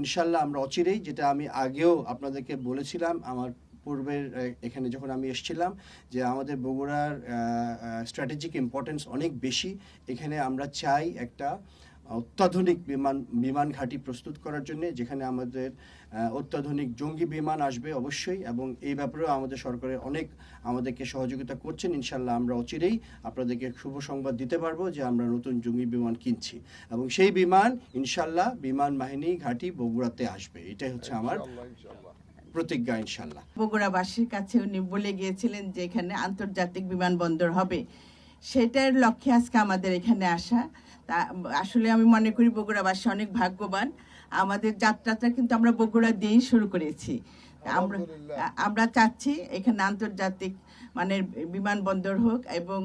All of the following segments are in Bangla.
ইনশাল্লাহ আমরা অচিরেই, যেটা আমি আগেও আপনাদেরকে বলেছিলাম আমার পূর্বের এখানে যখন আমি এসেছিলাম, যে আমাদের বগুড়ার স্ট্র্যাটেজিক ইম্পর্টেন্স অনেক বেশি। এখানে আমরা চাই একটা অত্যাধুনিক বিমান ঘাঁটি প্রস্তুত করার জন্য, যেখানে আমাদের অত্যাধুনিক জঙ্গি বিমান আসবে অবশ্যই, এবং এই ব্যাপারেও আমাদের সরকারের অনেক আমাদেরকে সহযোগিতা করছেন। ইনশাল্লাহ আমরা অচিরেই আপনাদেরকে শুভ সংবাদ দিতে পারবো যে আমরা নতুন জঙ্গি বিমান কিনছি, এবং সেই বিমান ইনশাল্লাহ বিমান বাহিনী ঘাঁটি বগুড়াতে আসবে। এটাই হচ্ছে আমার প্রতিজ্ঞা ইনশাল্লাহ। বগুড়াবাসীর কাছে উনি বলে গিয়েছিলেন যে এখানে আন্তর্জাতিক বিমানবন্দর হবে, সেটার লক্ষ্যে আজকে আমাদের এখানে আসা। তা আসলে আমি মনে করি বগুড়াবাসী অনেক ভাগ্যবান। আমাদের যাত্রাটা কিন্তু আমরা বগুড়া দিয়েই শুরু করেছি। আমরা চাচ্ছি এখানে আন্তর্জাতিক মানের বিমানবন্দর হোক, এবং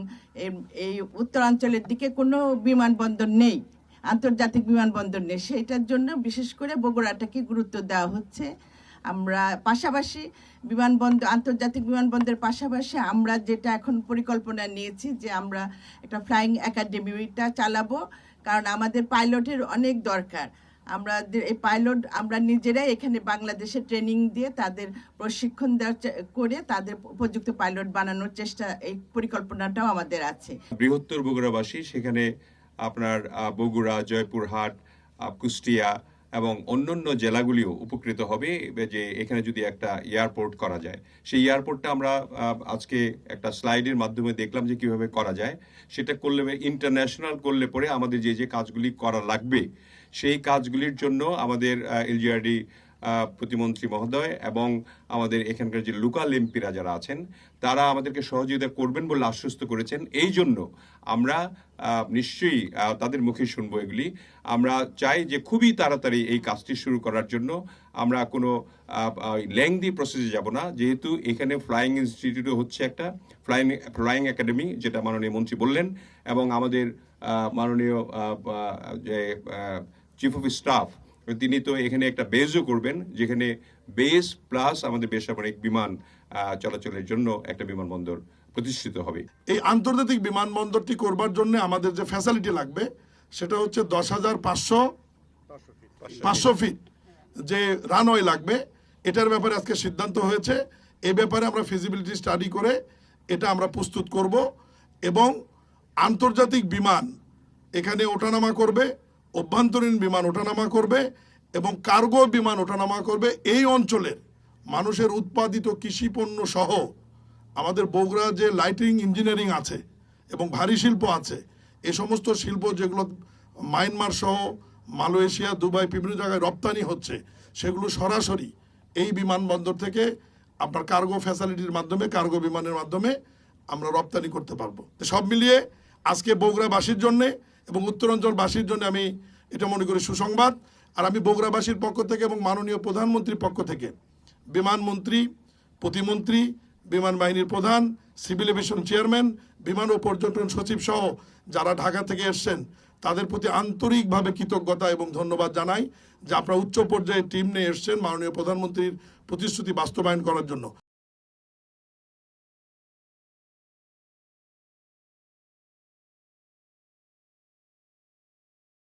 এই উত্তরাঞ্চলের দিকে কোনো বিমানবন্দর নেই, আন্তর্জাতিক বিমানবন্দর নেই। সেটার জন্য বিশেষ করে বগুড়াটাকে গুরুত্ব দেওয়া হচ্ছে। আমরা পাশাপাশি আন্তর্জাতিক বিমানবন্দরের পাশাপাশি আমরা যেটা এখন পরিকল্পনা নিয়েছি যে আমরা একটা ফ্লাইং একাডেমিটা চালাবো, কারণ আমাদের পাইলটের অনেক দরকার। এই পাইলট আমরা নিজেরাই এখানে বাংলাদেশে ট্রেনিং দিয়ে তাদের প্রশিক্ষণ করে তাদের উপযুক্ত পাইলট বানানোর চেষ্টা, এই পরিকল্পনাটাও আমাদের আছে। বৃহত্তর বগুড়াবাসী সেখানে আপনার বগুড়া, জয়পুরহাট, কুষ্টিয়া এবং অন্যান্য জেলাগুলিও উপকৃত হবে যে এখানে যদি একটা এয়ারপোর্ট করা যায়। সেই এয়ারপোর্টটা আমরা আজকে একটা স্লাইডের মাধ্যমে দেখলাম যে কিভাবে করা যায়। সেটা করলে, ইন্টারন্যাশনাল করলে পরে আমাদের যে কাজগুলি করা লাগবে সেই কাজগুলির জন্য আমাদের এলজিআরডি প্রতিমন্ত্রী মহোদয় এবং আমাদের এখানকার যে লোকাল এমপিরা যারা আছেন তারা আমাদেরকে সহযোগিতা করবেন বলে আশ্বস্ত করেছেন। এই জন্য আমরা নিশ্চয়ই তাদের মুখে শুনবো এগুলি। আমরা চাই যে খুবই তাড়াতাড়ি এই কাজটি শুরু করার জন্য। আমরা কোনো লেংদি প্রসেসে যাব না, যেহেতু এখানে ফ্লাইং ইনস্টিটিউটও হচ্ছে একটা ফ্লাইং একাডেমি, যেটা মাননীয় মন্ত্রী বললেন, এবং আমাদের মাননীয় যে চিফ অফ স্টাফ তিনি তো এখানে একটা বেসও করবেন, যেখানে বেস প্লাস আমাদের বেসামরিক বিমান চলাচলের জন্য একটা বিমানবন্দর প্রতিষ্ঠিত হবে। এই আন্তর্জাতিক বিমানবন্দরটি করবার জন্য আমাদের যে ফ্যাসিলিটি লাগবে সেটা হচ্ছে 10,500 ফিট যে রানওয়ে লাগবে। এটার ব্যাপারে আজকে সিদ্ধান্ত হয়েছে। এই ব্যাপারে আমরা ফিজিবিলিটি স্টাডি করে এটা আমরা প্রস্তুত করব, এবং আন্তর্জাতিক বিমান এখানে ওঠানামা করবে, অভ্যন্তরীণ বিমান ওঠানামা করবে এবং কার্গো বিমান ওঠানামা করবে। এই অঞ্চলের মানুষের উৎপাদিত কৃষি পণ্য সহ আমাদের বগুড়া যে লাইটিং ইঞ্জিনিয়ারিং আছে এবং ভারী শিল্প আছে, এই সমস্ত শিল্প যেগুলো মায়ানমার সহ মালয়েশিয়া, দুবাই বিভিন্ন জায়গায় রপ্তানি হচ্ছে, সেগুলো সরাসরি এই বিমানবন্দর থেকে আপনার কার্গো ফ্যাসিলিটির মাধ্যমে, কার্গো বিমানের মাধ্যমে আমরা রপ্তানি করতে পারবো। সব মিলিয়ে আজকে বগুড়াবাসীর জন্যে এবং উত্তরাঞ্চলবাসীর জন্য আমি এটা মনে করি সুসংবাদ। আর আমি বগুড়াবাসীর পক্ষ থেকে এবং মাননীয় প্রধানমন্ত্রীর পক্ষ থেকে বিমানমন্ত্রী, প্রতিমন্ত্রী, বিমান বাহিনীর প্রধান, সিভিল এভিয়েশন চেয়ারম্যান, বিমান ও পর্যটন সচিব সহ যারা ঢাকা থেকে এসছেন তাদের প্রতি আন্তরিকভাবে কৃতজ্ঞতা এবং ধন্যবাদ জানাই যে আপনারা উচ্চ পর্যায়ে টিম নিয়ে এসছেন মাননীয় প্রধানমন্ত্রীর প্রতিশ্রুতি বাস্তবায়ন করার জন্য।